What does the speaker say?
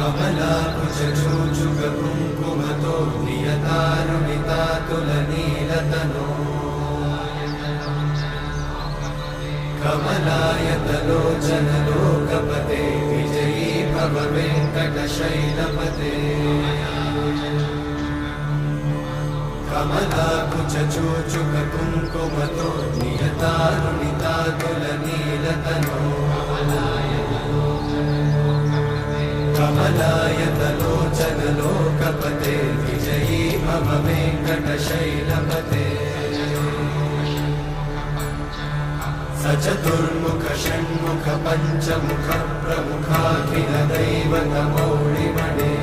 कमलाकुचूचुककुङ्कुमतो नियतारुणितातुलनीलतनो कमलायतलोचनलोकपते विजयी भव वेङ्कटशैलपते कमलाकुचूचुककुङ्कुमतो नियतारुणितातुलनीलतनो कमलायतलोचनलोकपते विजयी भव वेङ्कटशैलपते सचतुर्मुख षण्मुख पञ्चमुख प्रमुखाखिल दैवतमौळिमणे